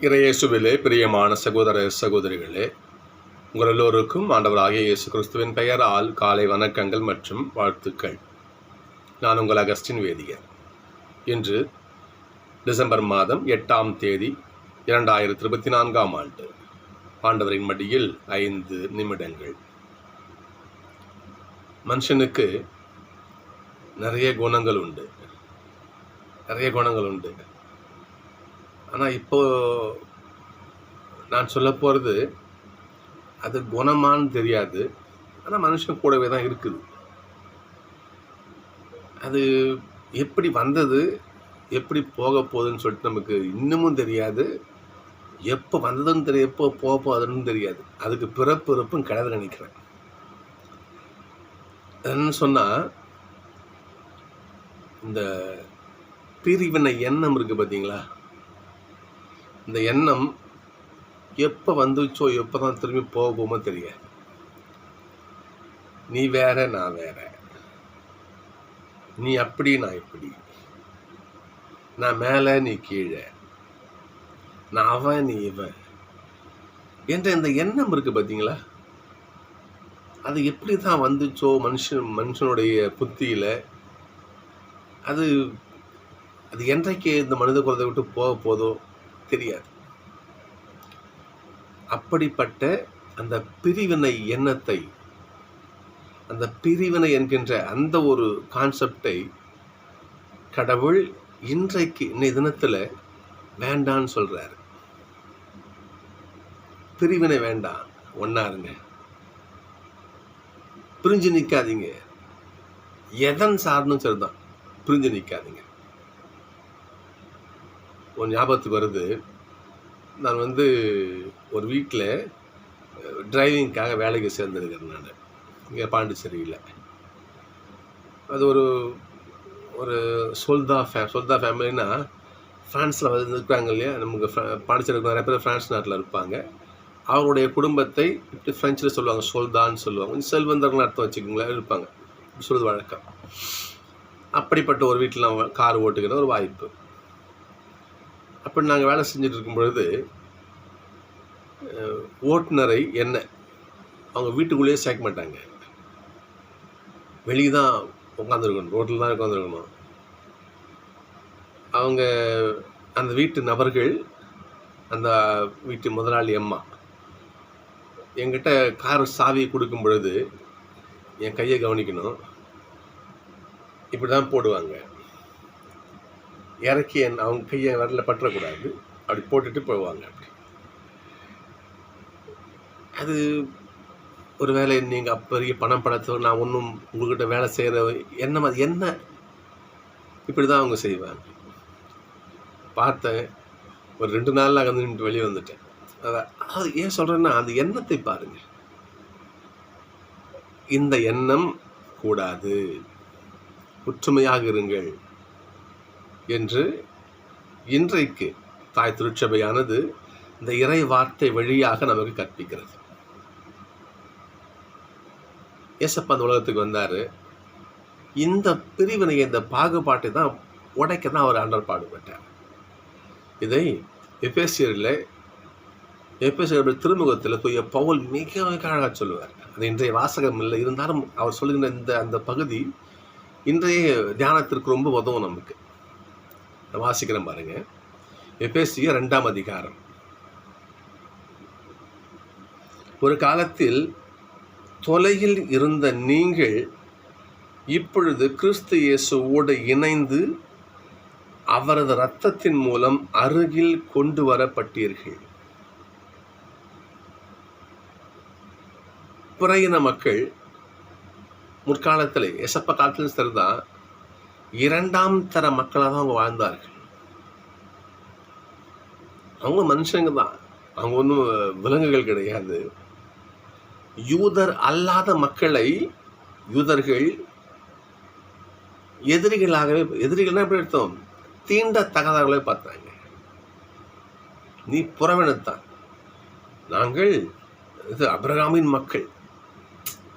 இறையேசுவிலே பிரியமான சகோதர சகோதரிகளே, உங்கள் எல்லோருக்கும் ஆண்டவராகிய இயேசு கிறிஸ்துவின் பெயரால் காலை வணக்கங்கள் மற்றும் வாழ்த்துக்கள். நான் உங்கள் அகஸ்டின் வேதியர். இன்று டிசம்பர் மாதம் 8ஆம் தேதி 2024ஆம் ஆண்டு. ஆண்டவரின் மடியில் 5 நிமிடங்கள். மனுஷனுக்கு நிறைய குணங்கள் உண்டு. ஆனால் இப்போது நான் சொல்ல போகிறது அது குணமானு தெரியாது. ஆனால் மனுஷன் கூடவே தான் இருக்குது. அது எப்படி வந்தது, எப்படி போக போகுதுன்னு சொல்லிட்டு நமக்கு இன்னமும் தெரியாது. எப்போ வந்ததுன்னு தெரியும், எப்போ போக போகுதுன்னு தெரியாது. அதுக்கு பிறப்பு இறப்பும் கிடையாது நினைக்கிறேன். என்னன்னு சொன்னால், இந்த பிரிவினை எண்ணம் இருக்குது பார்த்தீங்களா, இந்த எண்ணம் எப்போ வந்துச்சோ எப்போ தான் திரும்பி போகுமோ தெரியாது. நீ வேற, நான் வேற, நீ அப்படி, நான் இப்படி, நான் மேலே, நீ கீழே, நான் அவன், நீ இவன் என்ற இந்த எண்ணம் இருக்குது பார்த்தீங்களா, அது எப்படி தான் வந்துச்சோ மனுஷனுடைய புத்தியில், அது என்றைக்கு இந்த மனித குலத்தை விட்டு போக போதோ தெரியாது. அப்படிப்பட்ட அந்த பிரிவினை எண்ணத்தை, அந்த பிரிவினை என்கின்ற அந்த ஒரு கான்செப்டை கடவுள் இன்றைக்கு இன்னைய தினத்தில் வேண்டான்னு சொல்றாரு. பிரிவினை வேண்டாம், ஒன்னா இருங்க, பிரிஞ்சு நிற்காதீங்க. எதன் சார்ந்தும் சரிதான், பிரிஞ்சு நிற்காதீங்க. ஒரு ஞாபகத்துக்கு வருது, நான் ஒரு வீட்டில் டிரைவிங்காக வேலைக்கு சேர்ந்துருக்கிறேன். நான் இங்கே பாண்டிச்சேரியில். அது ஒரு சொல்தா ஃபேமிலின்னா, ஃப்ரான்ஸில் இருக்கிறாங்க இல்லையா, நமக்கு பாண்டிச்சேரிக்கு நிறைய பேர் ஃப்ரான்ஸ் நாட்டில் இருப்பாங்க. அவருடைய குடும்பத்தை இப்படி ஃப்ரெஞ்சில் சொல்லுவாங்க, சொல்தான்னு சொல்லுவாங்க. கொஞ்சம் செல்வந்தர்கள் அர்த்தம் வச்சுக்கோங்களேன், இருப்பாங்க, சொல்வது வழக்கம். அப்படிப்பட்ட ஒரு வீட்டில் நான் கார் ஓட்டுக்கிற ஒரு வாய்ப்பு. அப்படி நாங்கள் வேலை செஞ்சுட்டு இருக்கும் பொழுது, ஓட்டுநரை என்ன அவங்க வீட்டுக்குள்ளேயே சேர்க்க மாட்டாங்க, வெளியே தான் உட்காந்துருக்கணும், ரோட்டில் தான் உட்காந்துருக்கணும். அவங்க அந்த வீட்டு நபர்கள், அந்த வீட்டு முதலாளி அம்மா என்கிட்ட கார் சாவியை கொடுக்கும் பொழுது என் கையை கவனிக்கணும். இப்படி தான் போடுவாங்க, இறக்கி அவங்க கையை வரல பற்றக்கூடாது, அப்படி போட்டுட்டு போவாங்க. அப்படி அது ஒரு வேலை, நீங்கள் அப்போ பெரிய பணம் படத்தை நான் ஒன்றும் உங்கள்கிட்ட வேலை செய்கிற என்ன இப்படி தான் அவங்க செய்வாங்க. பார்த்தேன், ஒரு 2 நாளில் அங்கே நின்று வெளியே வந்துட்டேன். அது ஏன் சொல்கிறேன்னா, அந்த எண்ணத்தை பாருங்கள். இந்த எண்ணம் கூடாது, ஒற்றுமையாக இருங்கள் என்று இன்றைக்கு தாய் திருச்சபையானது இந்த இறை வார்த்தை வழியாக நமக்கு கற்பிக்கிறது. ஏசப்பா அந்த உலகத்துக்கு வந்தார். இந்த பிரிவினையை, இந்த பாகுபாட்டை தான் உடைக்க தான் அவர் ஆண்டவர் பாடுபட்டார். இதை எபேசியருடைய திருமுகத்தில் தூய பவுல் மிக மிக அழகாக சொல்லுவார். அது இன்றைய வாசகம் இல்லை, இருந்தாலும் அவர் சொல்லுகின்ற அந்த பகுதி இன்றைய தியானத்திற்கு ரொம்ப உதவும் நமக்கு. வாசிக்கிறேன் பாருங்க. எபேசியர் 2ஆம் அதிகாரம். ஒரு காலத்தில் தொலையில் இருந்த நீங்கள் இப்பொழுது கிறிஸ்து இயேசுவோடு இணைந்து அவரது இரத்தத்தின் மூலம் அருகில் கொண்டு வரப்பட்டீர்கள். புறையின மக்கள் முற்காலத்தில், எசப்ப காலத்திலும் சரிதான், 2ஆம் தர மக்களாக தான் அவங்க வாழ்ந்தார்கள். அவங்க மனுஷங்க தான், அவங்க ஒன்றும் விலங்குகள் கிடையாது. யூதர் அல்லாத மக்களை யூதர்கள் எதிரிகள்னா எப்படி அர்த்தம், தீண்ட தகாதவர்களை பார்த்தாங்க. நீ புறவினத்தான், நாங்கள் அபிரகாமின் மக்கள்,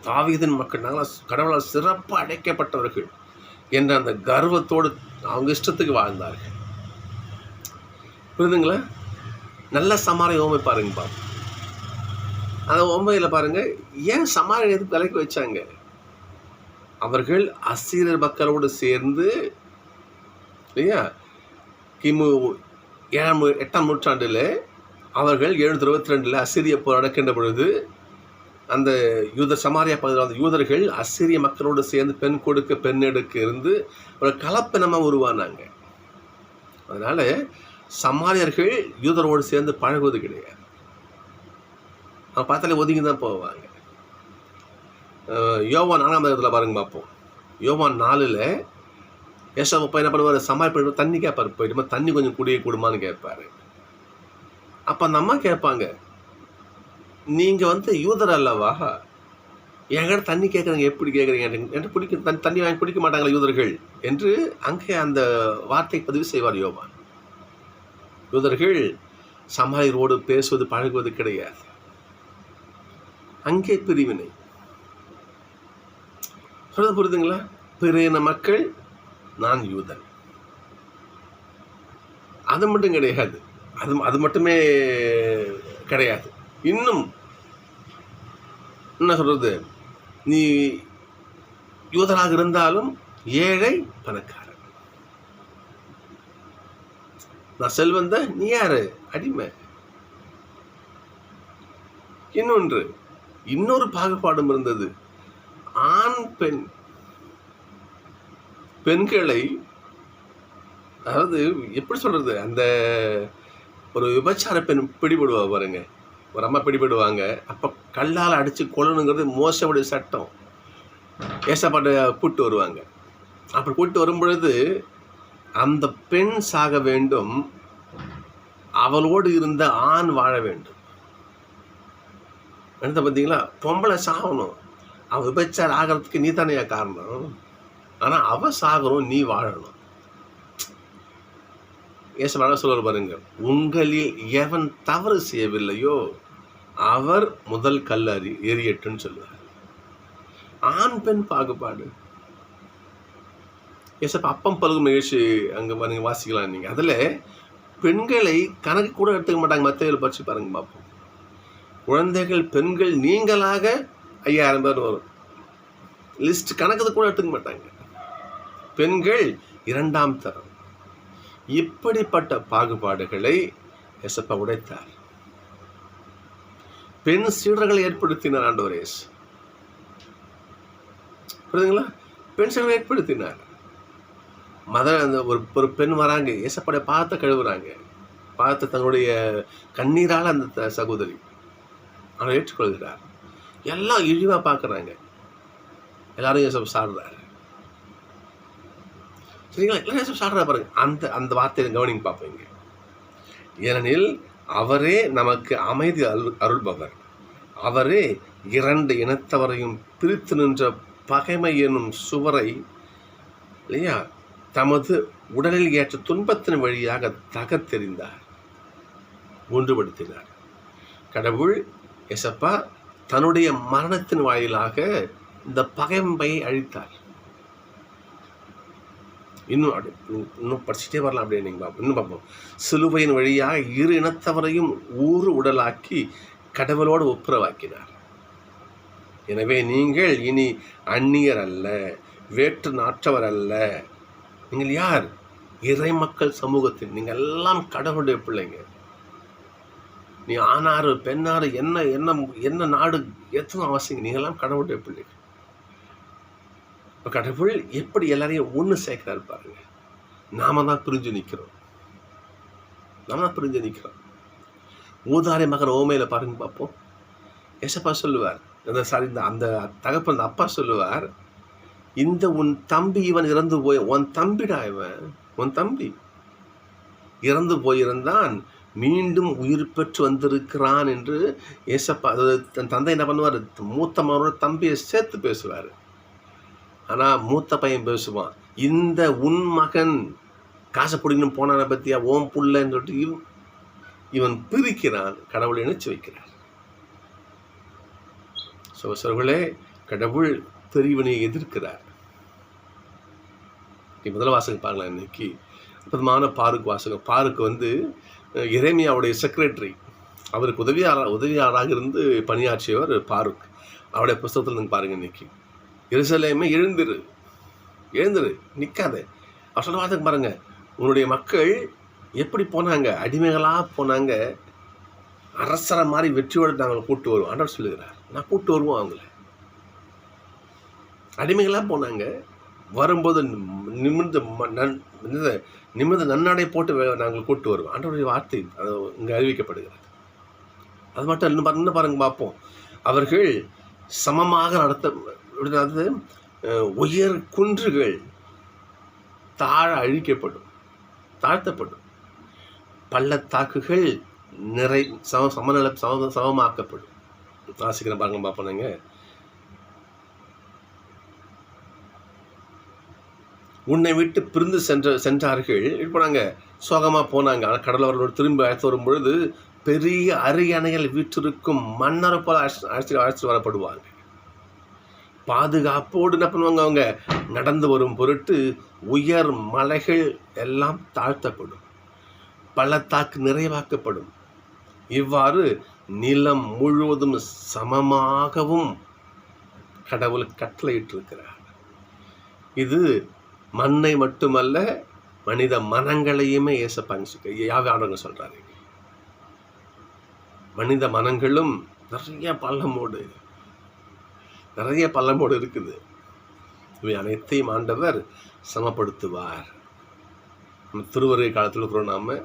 தாவீதின் மக்கள், நாங்கள் கடவுளால் சிறப்பு அடைக்கப்பட்டவர்கள் என்ற அந்த கர்வத்தோடு அவங்க இஷ்டத்துக்கு வாழ்ந்தார்கள். புரியுதுங்களா? நல்ல சமாரிய ஓமை பாருங்கப்பா. அந்த ஓமையில் பாருங்கள், ஏன் சமாரியன் எதுக்கு விலைக்கு வச்சாங்க? அவர்கள் அசீரியர் மக்களோடு சேர்ந்து இல்லையா, கிமு 8ஆம் நூற்றாண்டில் அவர்கள் 722 அசிரிய போர் நடக்கின்ற பொழுது அந்த சமாரியா பகுதியில் அந்த யூதர்கள் அசிரிய மக்களோடு சேர்ந்து பெண் கொடுக்க பெண் எடுக்க இருந்து ஒரு கலப்பினமாக உருவானாங்க. அதனால் சமாரியர்கள் யூதரோடு சேர்ந்து பழகுவது கிடையாது. அவங்க பார்த்தாலே ஒதுங்கி தான் போவாங்க. யோவான் 4ஆம் அதிகாரத்தில் பாருங்க பார்ப்போம். யோவான் 4ல் ஏசாப்பா என்ன பண்ணுவார்? சமாரி பண்ணி தண்ணி கேட்பார். போயிட்டு தண்ணி கொஞ்சம் குடிய கூடுமான்னு கேட்பார். அப்போ அந்த அம்மா கேட்பாங்க, நீங்கள் யூதர் அல்லவா, என்கிட்ட தண்ணி கேட்குறீங்க, எப்படி கேட்குறீங்க என்று பிடிக்க தண்ணி வாங்கி குடிக்க மாட்டாங்களா யூதர்கள் என்று அங்கே அந்த வார்த்தை பதிவு செய்வார் யோவான். யூதர்கள் சமாரியரோடு பேசுவது பழகுவது கிடையாது. அங்கே பிரிவினை சொல்றது புரியுதுங்களா? பிற மக்கள், நான் யூதன். அது மட்டும் கிடையாது, அது மட்டுமே கிடையாது. இன்னும் என்ன சொல்றது, நீ யூதராக இருந்தாலும் ஏழை பணக்காரன், நான் செல்வந்த, நீ யாரு? அடிமை. இன்னொரு பாகுபாடும் இருந்தது. ஆண் பெண் பெண்களை, அதாவது எப்படி சொல்றது, அந்த ஒரு விபச்சார பெண் பிடிபடுவா பாருங்க, ஒரு அம்மா பிடிபடுவாங்க. அப்போ கல்லால் அடித்து கொல்லணுங்கிறது மோசமுடைய சட்டம். ஏசப்பாட்டை கூப்பிட்டு வருவாங்க. அப்படி கூப்பிட்டு வரும்பொழுது அந்த பெண் சாக வேண்டும், அவளோடு இருந்த ஆண் வாழ வேண்டும். என்ன பார்த்தீங்களா? பொம்பளை சாகணும், அவன் விபச்சாரம் ஆகிறதுக்கு நீ தானே காரணம், ஆனால் அவள் சாகணும், நீ வாழணும். ஏசப்பாட சொல்லுவார் பாருங்க, உங்களில் எவன் தவறு செய்யவில்லையோ அவர் முதல் கல்லறி எரியட்டுன்னு சொல்லுவார். ஆண் பெண் பாகுபாடு. ஏசப்பா அப்பம் பருகும் நிகழ்ச்சி அங்கே பாருங்க, வாசிக்கலாம் நீங்கள். அதில் பெண்களை கணக்கு கூட எடுத்துக்க மாட்டாங்க. மத்தேயுவில் படிச்சு பாருங்க பார்ப்போம். குழந்தைகள் பெண்கள் நீங்களாக 5000 பேர் வரும். லிஸ்ட் கணக்கு கூட எடுத்துக்க மாட்டாங்க. பெண்கள் 2ஆம் தரம். இப்படிப்பட்ட பாகுபாடுகளை ஏசப்பா உடைத்தார். பெண் சீடர்களை ஏற்படுத்தினார் ஆண்டவர் இயேசு. புரியுதுங்களா? பெண் சீடர்களை ஏற்படுத்தினார். அந்த ஒரு பெண் வராங்க, ஏசப்பாடைய பாதத்தை கழுவுறாங்க. பாதத்தை தன்னுடைய கண்ணீரால் அந்த சகோதரி அவரை ஏற்றுக்கொள்கிறார். எல்லாம் இழிவாக பார்க்குறாங்க. எல்லாரும் ஏசப்பா சாடுறாரு. சரிங்களா? எல்லாம் ஏசப்பா சாடுறா பாருங்க. அந்த வார்த்தையை கவனிங்க பார்ப்பீங்க. ஏனெனில் அவரே நமக்கு அமைதி அருள்பவர். அவரே 2 இனத்தவரையும் பிரித்து நின்ற பகைமை என்னும் சுவரை இல்லையா தமது உடலில் ஏற்ற துன்பத்தின் வழியாக தகர்த்தெறிந்தார், ஒன்றுபடுத்தினார். கடவுள் ஏசப்பா தன்னுடைய மரணத்தின் வாயிலாக இந்த பகைமையை அழித்தார். இன்னும் படிச்சுட்டே வரலாம். அப்படியே நீங்கள் பார்ப்போம். இன்னும் பார்ப்போம். சிலுவையின் வழியாக 2 இனத்தவரையும் ஊறு உடலாக்கி கடவுளோடு ஒப்புரவாக்கினார். எனவே நீங்கள் இனி அந்நியர் அல்ல, வேற்று நாட்டவர் அல்ல. நீங்கள் யார்? இறை மக்கள் சமூகத்தில். நீங்கள் எல்லாம் கடவுளுடைய பிள்ளைங்க. நீ ஆணாறு பெண்ணாறு என்ன என்ன என்ன நாடு எத்தனை அவசியம், நீங்கள்லாம் கடவுளுடைய பிள்ளைங்க. இப்போ கடவுள் எப்படி எல்லாரையும் ஒன்று சேர்க்கிறாரு பாருங்க. நாம தான் பிரிஞ்சு நிற்கிறோம். ஊதாரி மகன் ஓமையில பாருங்க பார்ப்போம். ஏசப்பா சொல்லுவார், அந்த தகப்பன் அந்த அப்பா சொல்லுவார், இந்த உன் தம்பி இவன் இறந்து போய், உன் தம்பிடா இவன், உன் தம்பி இறந்து போயிருந்தான், மீண்டும் உயிர் பெற்று வந்திருக்கிறான் என்று ஏசப்பா, அதாவது தன் தந்தை என்ன பண்ணுவார், மூத்த மகனோட தம்பியை சேர்த்து பேசுவார். ஆனால் மூத்த பையன் பேசுவான், இந்த உன் மகன் காசை பிடிக்கணும் போனான பற்றியா ஓம் புள்ளன்னு சொல்லிட்டு இவன் பிரிக்கிறான், கடவுளை இணைச்சு வைக்கிறார். சோசர்களே, கடவுள் பிரிவினை எதிர்க்கிறார். முதல் வாசகம் பாருங்களேன். இன்னைக்கு அற்புதமான பாருக்கு வாசகம். பாருக்கு எரேமியாவுடைய செக்ரட்டரி, அவருக்கு உதவியாளராக இருந்து பணியாற்றியவர் பாருக். அவருடைய புஸ்தகத்தில் நீங்கள் பாருங்கள், இன்னைக்கு எருசலேமே எழுந்திரு நிற்காத. அவர் சொல்ல வார்த்தைக்கு பாருங்கள், உன்னுடைய மக்கள் எப்படி போனாங்க, அடிமைகளாக போனாங்க, அரசரை மாதிரி வெற்றியோடு நாங்கள் கூட்டு வருவோம். ஆண்டவர் சொல்லுகிறார், நான் கூட்டு வருவோம். அவங்கள அடிமைகளாக போனாங்க, வரும்போது நிமிர்ந்து நன்னடை போட்டு நாங்கள் கூட்டு வருவோம். ஆண்டவருடைய வார்த்தை அது இங்கே அறிவிக்கப்படுகிறது. அது மட்டும் இன்னும் பாருங்க பார்ப்போம். அவர்கள் சமமாக அதாவது உயர் குன்றுகள் தாழ்த்தப்படும், பள்ளத்தாக்குகள் சமமாக்கப்படும். வாசிக்கிற பாருங்க பார்ப்போங்க. உன்னை விட்டு பிரிந்து சென்றார்கள். இப்போ நாங்கள் சோகமாக போனாங்க. ஆனால் கடல் அவர்களோடு திரும்பி அழைத்து வரும் பொழுது பெரிய அரியணைகள் வீற்றிருக்கும் மன்னரை போல அழைச்சி வரப்படுவாங்க. பாதுகாப்போடு என்ன பண்ணுவாங்க, அவங்க நடந்து வரும் பொருட்டு உயர் மலைகள் எல்லாம் தாழ்த்தப்படும், பள்ளத்தாக்கு நிறைவாக்கப்படும். இவ்வாறு நிலம் முழுவதும் சமமாகவும் கடவுள் கட்டளையிட்டிருக்கிறார். இது மண்ணை மட்டுமல்ல, மனித மனங்களையுமே யாவையானவங்க சொல்றாரு. மனித மனங்களும் நிறைய பள்ளமோடு இருக்குது. இவை அனைத்தையும் ஆண்டவர் சமப்படுத்துவார். நம்ம திருவருகை காலத்தில் இருக்கிறோம். நாம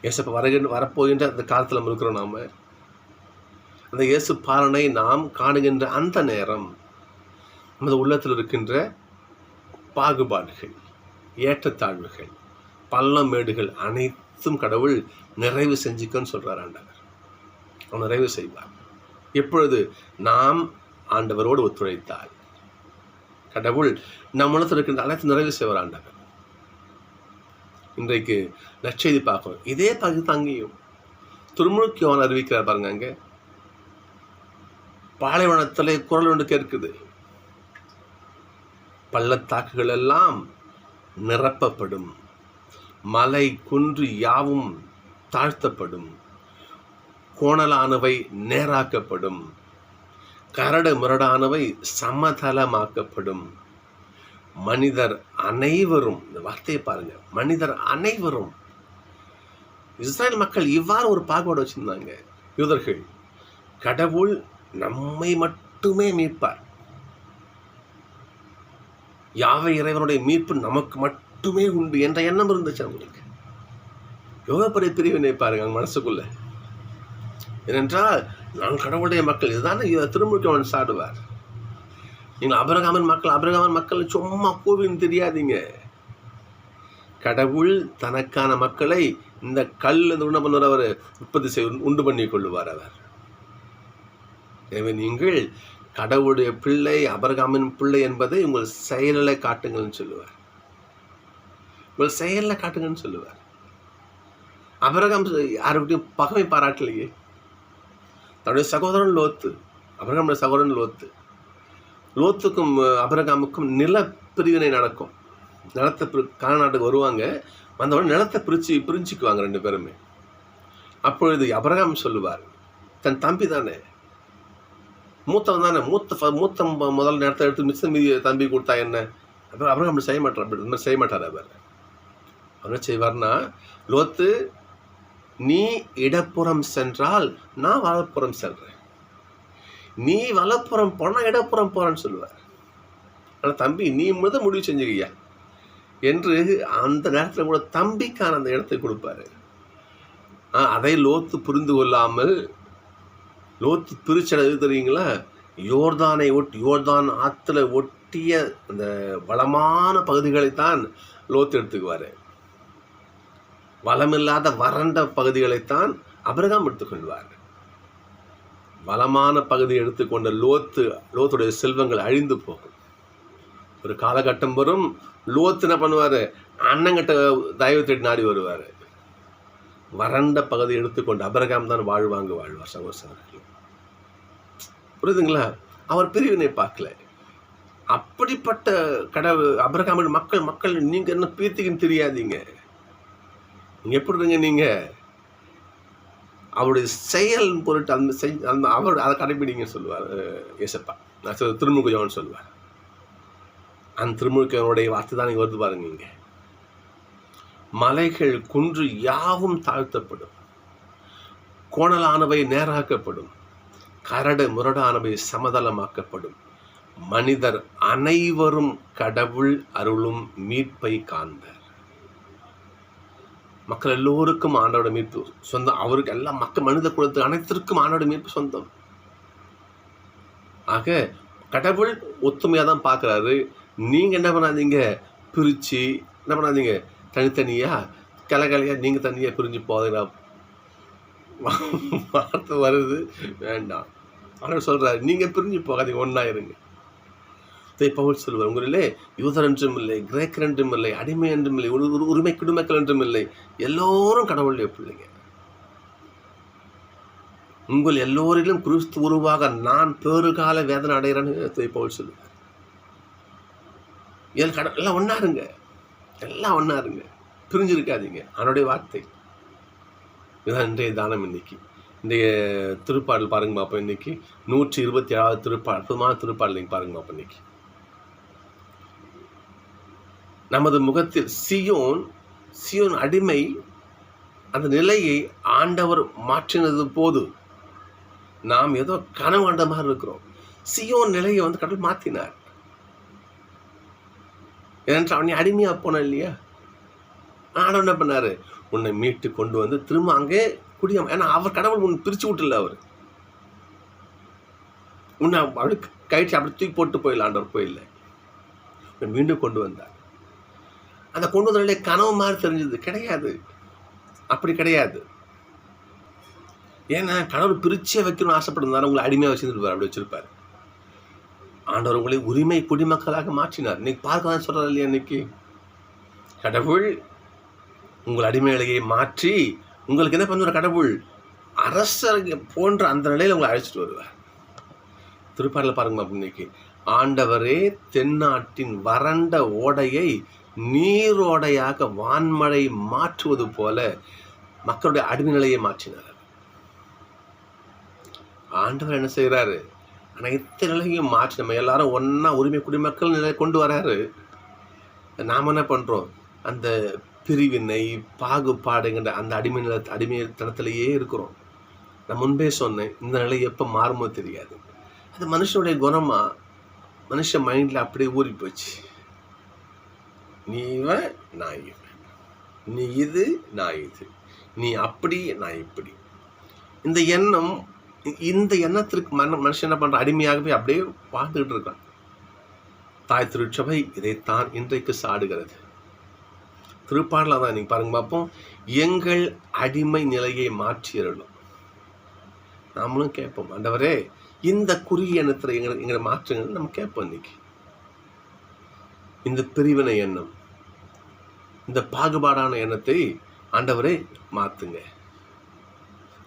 இயேசு வரப்போகின்ற அந்த காலத்தில் நம்ம இருக்கிறோம். நாம அந்த இயேசு பாலனை நாம் காணுகின்ற அந்த நேரம் நமது உள்ளத்தில் இருக்கின்ற பாகுபாடுகள், ஏற்றத்தாழ்வுகள், பள்ளம் மேடுகள் அனைத்தும் கடவுள் நிறைவு செஞ்சுக்கன்னு சொல்றார் ஆண்டவர். அவன் நிறைவு செய்வார். எப்பொழுது நாம் ஆண்டவரோடு ஒத்துழைத்தால் கடவுள் நம் உள்ளத்தில் இருக்கின்ற அனைத்து நிறைவு செய்வார் ஆண்டவர். இன்றைக்கு நற்செய்தி பார்க்கணும். இதே பகுதி தாங்கியும் திருமுழுக்கியவன் அறிவிக்கிறார் பாருங்க. அங்க பாலைவனத்திலே குரல் ஒன்று கேட்குது, பள்ளத்தாக்குகள் எல்லாம் நிரப்பப்படும், மலை குன்று யாவும் தாழ்த்தப்படும், கோணலானவை நேராக்கப்படும், கரடு முரடானவை சமதளமாக்கப்படும். மனிதர் அனைவரும், இந்த வார்த்தையை பாருங்க, மனிதர் அனைவரும். இஸ்ரேல் மக்கள் இவ்வாறு ஒரு பாகுபாடு வச்சிருந்தாங்க. யூதர்கள், கடவுள் நம்மை மட்டுமே மீட்பார், யாவை இறைவனுடைய மீட்பு நமக்கு மட்டுமே உண்டு என்ற எண்ணம் இருந்துச்சு அவங்களுக்கு. எவ்வளவு பெரிய பிரிவினை பாருங்க அவங்க மனசுக்குள்ள. ஏனென்றால் நான் கடவுளுடைய மக்கள், இதுதானே திருமுழுக்கியவன் சாடுவார். நீங்கள் அபிரகாமன் மக்கள் சும்மா கோவின்னு தெரியாதீங்க. கடவுள் தனக்கான மக்களை இந்த கல் உண்டு பண்ணுவார், அவர் உற்பத்தி உண்டு பண்ணி கொள்ளுவார் அவர். எனவே நீங்கள் கடவுளுடைய பிள்ளை, அபிரகாமின் பிள்ளை என்பதை உங்கள் செயலில் காட்டுங்கள்னு சொல்லுவார். உங்கள் செயலில் காட்டுங்கன்னு சொல்லுவார். அபிரகாம் யாருக்கிட்டையும் பகமை பாராட்டலையே. தன்னுடைய சகோதரன் லோத்து, அபிரகாமுடைய சகோதரன் லோத்துக்கும் அபிரகாமுக்கும் நில பிரிவினை நடக்கும். நிலத்தை கானாட்டுக்கு வருவாங்க, வந்தவொடனே நிலத்தை பிரிச்சுக்குவாங்க ரெண்டு பேருமே. அப்பொழுது அபிரகாம் சொல்லுவார், தன் தம்பி தானே, மூத்தவன் தானே, மூத்த முதல் நேரத்தை எடுத்து மிச்சம் மீதி தம்பி கொடுத்தா என்ன? அப்புறம் அபிரகாம் செய்ய மாட்டார். அவர் என்ன செய்வார்னா, லோத்து நீ இடப்புறம் சென்றால் நான் வலப்புறம் செல்றேன், நீ வலப்புறம் போனா இடப்புறம் போறேன்னு சொல்லுவார். ஆனால் தம்பி நீ முடிவு செஞ்சுக்கியா என்று அந்த நேரத்தில் கூட தம்பிக்கான அந்த இடத்தை கொடுப்பாரு. அதை லோத்து புரிந்து கொள்ளாமல் லோத்து பிரிச்சது தெரியுங்களா, யோர்தான் ஆற்றுல ஒட்டிய அந்த வளமான பகுதிகளைத்தான் லோத்து எடுத்துக்குவார். வளமில்லாத வறண்ட பகுதிகளைத்தான் அபிரகாம் எடுத்துக்கொள்வார். வளமான பகுதியை எடுத்துக்கொண்ட லோத்துடைய செல்வங்கள் அழிந்து போகும். ஒரு காலகட்டம் வரும், லோத்து என்ன பண்ணுவார், அண்ணங்கிட்ட தயவு தேடி நாடி வருவார். வறண்ட பகுதியை எடுத்துக்கொண்டு அபிரகாம் தான் வாழ்வார் சகோதரர்கள். புரியுதுங்களா? அவர் பிரிவினை பார்க்கல. அப்படிப்பட்ட கடவுள் அபிரகாமின் மக்கள் நீங்க என்ன பீத்திக்குன்னு தெரியாதீங்க. நீங்கள் எப்படி இருங்க நீங்கள் அவருடைய செயல் பொருட்டு அந்த அவர் அதை கடைபிடிங்கன்னு சொல்லுவார் ஏசப்பா. நான் திருமுழுக்கு சொல்லுவார். அந்த திருமுழுக்கனுடைய வார்த்தை தான் நீங்கள் வருது பாருங்க. இங்கே மலைகள் குன்று யாவும் தாழ்த்தப்படும், கோணலானவை நேராக்கப்படும், கரடு முரடானவை சமதளமாக்கப்படும், மனிதர் அனைவரும் கடவுள் அருளும் மீட்பை காண்பர். மக்கள் எல்லோருக்கும் ஆண்டோட மீட்பு சொந்தம். அவருக்கு எல்லாம் மக்கள் மனித குலத்துக்கு அனைத்திற்கும் ஆண்டோட மீட்பு சொந்தம். ஆக கடவுள் ஒத்துமையாக தான் பார்க்குறாரு. நீங்கள் என்ன பண்ணாதீங்க, பிரித்து என்ன பண்ணாதீங்க, தனித்தனியாக கலையாக நீங்கள் தனியாக பிரிஞ்சு போதுங்க வார்த்தை வருது, வேண்டாம். ஆனால் சொல்கிறாரு, நீங்கள் பிரிஞ்சு போகாதீங்க, ஒன்றா இருங்க. பவுல் சொல்லுவார், உங்களிலே யூதர் என்றும் இல்லை, கிரேக்கர் என்றும் இல்லை, அடிமை என்றும் இல்லை, உரிமை குடிமக்கள் என்றும் இல்லை, எல்லோரும் கடவுளுடைய பிள்ளைங்க. உங்கள் எல்லோரிலும் கிறிஸ்து உருவாக நான் பேறுகால வேதனை அடைகிறேன்னு பவுல் சொல்லுவார். எல்லாம் ஒன்றா இருங்க, எல்லாம் ஒன்றா இருங்க, பிரிஞ்சிருக்காதீங்க. அவனுடைய வார்த்தை இதுதான் இன்றைய தானம். இன்றைய திருப்பாடல் பாருங்க பாப்போம். இன்னைக்கு 127வது திருப்பாடல், அற்புதமான திருப்பாடல் நீங்கள் பாருங்க பாப்போம். இன்னைக்கு நமது முகத்தில் சியோன் அடிமை அந்த நிலையை ஆண்டவர் மாற்றினது போது நாம் ஏதோ கனவு ஆண்ட மாதிரி இருக்கிறோம். சியோன் நிலையை கடவுள் மாற்றினார். ஏனென்றால் அவனை அடிமையா போன இல்லையா, ஆண்டவர் என்ன பண்ணாரு, உன்னை மீட்டு கொண்டு திரும்ப அங்கே குடியாம. ஏன்னா அவர் கடவுள் உன்னை பிரிச்சு விட்டுல, அவர் உன்னை அப்படி கழிச்சு அப்படி தூக்கி போட்டு போயிடல, ஆண்டவர் போயிடல, மீண்டும் கொண்டு வந்தார். அந்த கொண்டு வந்த கனவு மாதிரி தெரிஞ்சது கிடையாது, அப்படி கிடையாது. ஏன்னா கடவுள் பிரிச்சே வைக்கணும்னு ஆசைப்படுறாரு, உங்களை அடிமையாக வச்சிருப்பார், அப்படி வச்சிருப்பாரு. ஆண்டவர் உங்களை உரிமை குடிமக்களாக மாற்றினார். இன்னைக்கு பார்க்க தான் சொல்றாரு இல்லையா, இன்னைக்கு கடவுள் உங்கள் அடிமைகளையே மாற்றி உங்களுக்கு என்ன பண்ணுவார், கடவுள் அரசர் போன்ற அந்த நிலையில் உங்களை அழைச்சிட்டு வருவார். திருப்பாடல பாருங்க இன்னைக்கு, ஆண்டவரே தென்னாட்டின் வறண்ட ஓடையை நீரோடையாக வான்மழை மாற்றுவது போல மக்களுடைய அடிமை நிலையை மாற்றினார். ஆண்டவர் என்ன செய்கிறாரு, அனைத்து நிலையும் மாற்றி நம்ம எல்லாரும் ஒன்றா உரிமை குடிமக்கள் நிலை கொண்டு வராரு. நாம் என்ன பண்ணுறோம், அந்த பிரிவினை பாகுபாடுங்கிற அந்த அடிமைத்தனத்திலேயே இருக்கிறோம். நான் முன்பே சொன்னேன், இந்த நிலை எப்போ மாறுமோ தெரியாது. அது மனுஷனுடைய குணமா, மனுஷன் மைண்டில் அப்படியே ஊறி போச்சு. நீ இவன், நான் இவன், நீ இது, நான் இது, நீ அப்படி, நான் இப்படி. இந்த எண்ணத்திற்கு மனுஷன் என்ன பண்ணுற, அடிமையாகவே அப்படியே வாழ்ந்துகிட்டு இருக்கான். தாய் திருச்சபை இதைத்தான் இன்றைக்கு சாடுகிறது. திருப்பாடலாம் தான் நீங்கள் பாருங்க பார்ப்போம், எங்கள் அடிமை நிலையை மாற்றியறணும். நாமளும் கேட்போம், ஆண்டவரே இந்த குறுகிய எண்ணத்தில் எங்களை மாற்றுங்கள் நம்ம கேட்போம். இன்னைக்கு இந்த பிரிவினை எண்ணம், இந்த பாகுபாடான எண்ணத்தை ஆண்டவரே மாற்றுங்க.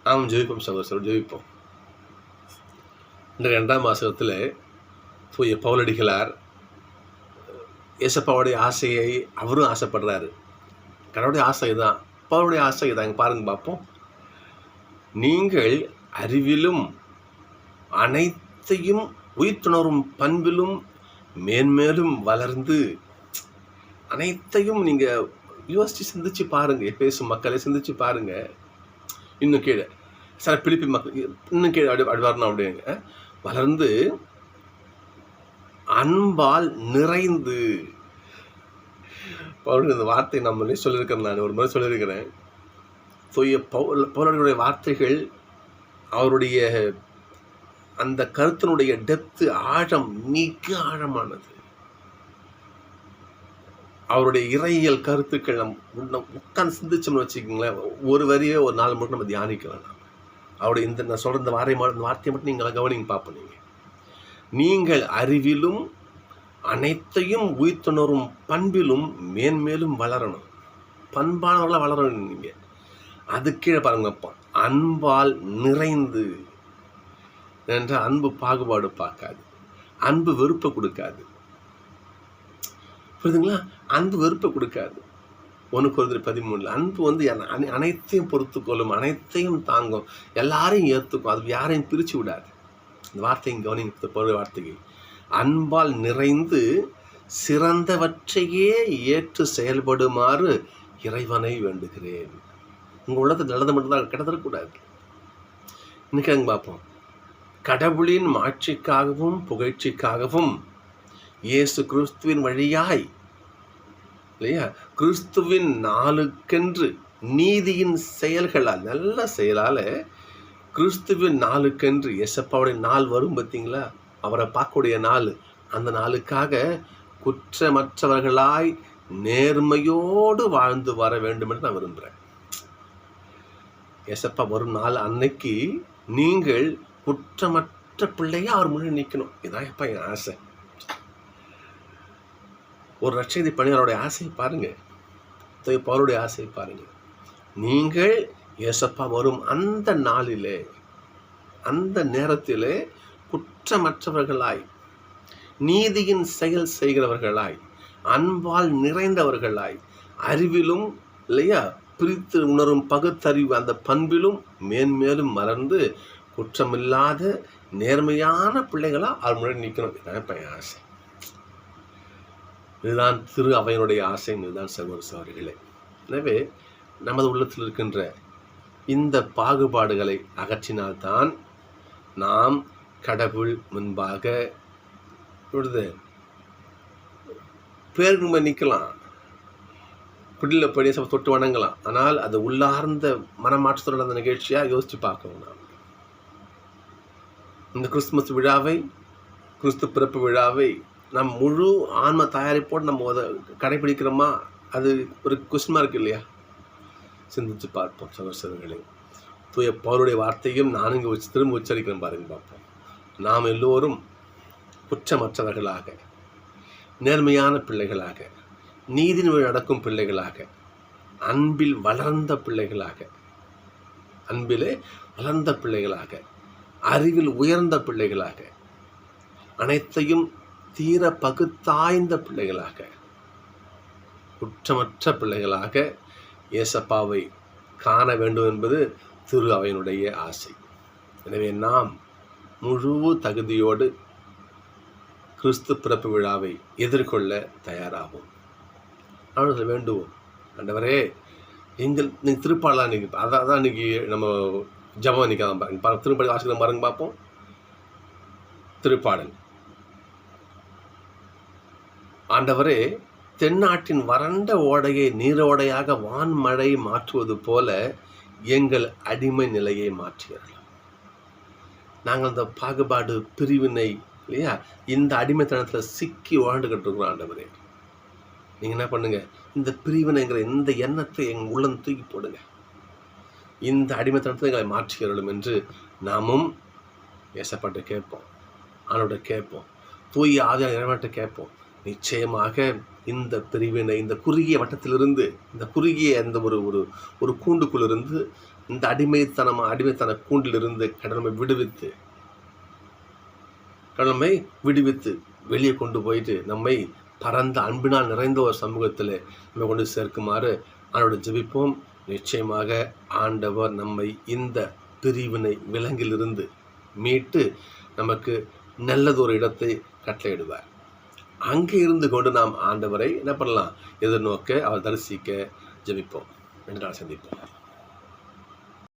நாம் ஜெயிப்போம், சகோதரர் ஜெயிப்போம். இன்றைய 2ஆம் வாசகத்தில் தூய பவுலடிகளார் ஏசப்பாவுடைய ஆசையை அவரும் ஆசைப்படுறாரு. கடவுளுடைய ஆசை தான், பவுலுடைய ஆசை தான். இங்கே பாருங்க பார்ப்போம், நீங்கள் அறிவிலும் அனைத்தையும் உயிர்த்துணரும் பண்பிலும் மேன்மேலும் வளர்ந்து, அனைத்தையும் நீங்கள் யோசித்து சிந்திச்சு பாருங்கள். பேசும் மக்களை சிந்திச்சு பாருங்கள். இன்னும் கீழே சார் பிலிப்பி மக்கள் இன்னும் கீழே அப்படி வரணும். அப்படிங்க வளர்ந்து அன்பால் நிறைந்து. பவுலுடைய இந்த வார்த்தை நம்மளே சொல்லியிருக்கிறேன், நான் ஒரு முறை சொல்லியிருக்கிறேன். பவுலுடைய வார்த்தைகள் அவருடைய அந்த கருத்தினுடைய டெப்த்து, ஆழம் மிக ஆழமானது. அவருடைய இறையியல் கருத்துக்கள் நம்ம உட்காந்து சிந்திச்சோம்னு வச்சுக்கோங்களேன், ஒரு வரியே ஒரு 4 மட்டும் நம்ம தியானிக்கலாம். அவருடைய நான் சொல்கிற இந்த வார்த்தையை மட்டும் நீங்கள் கவனிங்க பார்ப்போம். நீங்கள் அறிவிலும் அனைத்தையும் உயிர்த்துணரும் பண்பிலும் மேன்மேலும் வளரணும். பண்பானவர்களாக வளரணும். நீங்கள் அது கீழே பாருங்கப்பா, அன்பால் நிறைந்து. என்ற அன்பு பாகுபாடு பார்க்காது, அன்பு வெறுப்பை கொடுக்காது. புரியுதுங்களா? அன்பு வெறுப்பை கொடுக்காது. 1 Corinthians 13 அன்பு வந்து அனைத்தையும் பொறுத்துக்கொள்ளும், அனைத்தையும் தாங்கும், எல்லாரையும் ஏற்றுக்கும், அது யாரையும் பிரித்து விடாது. இந்த வார்த்தையும் கவனித்த பொருள் வார்த்தைக்கு அன்பால் நிறைந்து சிறந்தவற்றையே ஏற்று செயல்படுமாறு இறைவனை வேண்டுகிறேன். உங்கள் உள்ளத்தில் நல்லது மட்டும்தான் கிடத்தக்கூடாது. இன்னைக்கு அங்கே பார்ப்போம். கடவுளின் மாட்சிக்காகவும் புகழ்ச்சிக்காகவும் இயேசு கிறிஸ்துவின் வழியாய் இல்லையா, கிறிஸ்துவின் நாளுக்கென்று நீதியின் செயல்களால், நல்ல செயலால் கிறிஸ்துவின் நாளுக்கென்று எசப்பாவுடைய நாள் வரும் பார்த்தீங்களா, அவரை பார்க்கக்கூடிய நாள், அந்த நாளுக்காக குற்றமற்றவர்களாய் நேர்மையோடு வாழ்ந்து வர வேண்டும் என்று நான் விரும்புகிறேன். எசப்பா வரும் நாள் அன்னைக்கு நீங்கள் குற்றமற்ற பிள்ளையா அவர் முன்னாடி நிற்கணும். இதான் எப்பா என் ஆசை. ஒரு ரட்சகதி பணியாளருடைய ஆசையை பாருங்க, பவுலுடைய ஆசையை பாருங்க. நீங்கள் ஏசப்பா வரும் அந்த நாளிலே, அந்த நேரத்திலே குற்றமற்றவர்களாய், நீதியின் செயல் செய்கிறவர்களாய், அன்பால் நிறைந்தவர்களாய், அறிவிலும் இல்லையா பிரித்து உணரும் பகுத்தறிவு அந்த பண்பிலும் மேன்மேலும் மலர்ந்து குற்றமில்லாத நேர்மையான பிள்ளைகளாக அவர் முன்னாடி நிற்கணும். இதுதான் இப்போ என் ஆசை. இதுதான் திரு அவையினுடைய ஆசை. இதுதான் சகோதர சகோதரிகளே. எனவே நமது உள்ளத்தில் இருக்கின்ற இந்த பாகுபாடுகளை அகற்றினால்தான் நாம் கடவுள் முன்பாக பேருக்கு நிற்கலாம், பிடியில் படி தொட்டு வணங்கலாம். ஆனால் அது உள்ளார்ந்த மனமாற்றத்தோட அந்த நிகழ்ச்சியாக யோசித்து பார்க்கணும். நாம் இந்த கிறிஸ்துமஸ் விழாவை, கிறிஸ்து பிறப்பு விழாவை நம் முழு ஆன்ம தயாரிப்போடு நம்ம கடைபிடிக்கிறோமா? அது ஒரு கொஸ்டின் மார்க் இல்லையா? சிந்தித்து பார்ப்போம் சகோதரர்களே. தூய பவுலுடைய வார்த்தையும் நானும் இங்கே திரும்ப உச்சரிக்கிறேன் பாருங்க, பார்ப்போம். நாம் எல்லோரும் குற்றமற்றவர்களாக, நேர்மையான பிள்ளைகளாக, நீதியின் வழி நடக்கும் பிள்ளைகளாக, அன்பில் வளர்ந்த பிள்ளைகளாக, அன்பிலே வளர்ந்த பிள்ளைகளாக, அறிவில் உயர்ந்த பிள்ளைகளாக, அனைத்தையும் தீர பகுத்தாய்ந்த பிள்ளைகளாக, குற்றமற்ற பிள்ளைகளாக ஏசப்பாவை காண வேண்டும் என்பது திரு அவையினுடைய ஆசை. எனவே நாம் முழு தகுதியோடு கிறிஸ்து பிறப்பு விழாவை எதிர்கொள்ள தயாராகும். அவர்கள் வேண்டுவோம், ஆண்டவரே நீங்கள் திருப்பாடலாம் இன்னைக்கு, அதான் இன்னைக்கு நம்ம ஜபம் நிற்காம பாருங்க, திருப்பதி வாசிக்கிற பாருங்க பார்ப்போம். திருப்பாடல். ஆண்டவரே, தென்னாட்டின் வறண்ட ஓடையை நீரோடையாக வான்மழை மாற்றுவது போல எங்கள் அடிமை நிலையை மாற்றியறலாம். நாங்கள் அந்த பாகுபாடு, பிரிவினை இல்லையா, இந்த அடிமைத்தனத்தில் சிக்கி வாழ்ந்துகிட்டு இருக்கிறோம். ஆண்டவரே, நீங்கள் என்ன பண்ணுங்க, இந்த பிரிவினைங்கிற இந்த எண்ணத்தை எங்கள் உள்ளம் தூக்கி போடுங்க. இந்த அடிமைத்தனத்தை எங்களை மாற்றியறலும் என்று நாமும் ஏசப்பட்டு கேட்போம், ஆனோட கேட்போம், தூய் ஆவியான இறைவன்கிட்ட கேட்போம். நிச்சயமாக இந்த பிரிவினை, இந்த குறுகிய வட்டத்திலிருந்து, இந்த குறுகிய இந்த ஒரு கூண்டுக்குள்ளிருந்து, இந்த அடிமைத்தன கூண்டிலிருந்து கடமை விடுவித்து வெளியே கொண்டு போயிட்டு நம்மை பரந்த அன்பினால் நிறைந்த ஒரு சமூகத்தில் நம்ம கொண்டு சேர்க்குமாறு ஆண்டோட ஜெபிப்போம். நிச்சயமாக ஆண்டவர் நம்மை இந்த பிரிவினை விலங்கிலிருந்து மீட்டு நமக்கு நல்லதொரு இடத்தை கட்டளையிடுவார். அங்கே இருந்து கொண்டு நாம் ஆண்டவரை என்ன பண்ணலாம், எதிர்நோக்க, அவர் தரிசிக்க ஜெபிப்போம். 2 நாள் சந்திப்போம்.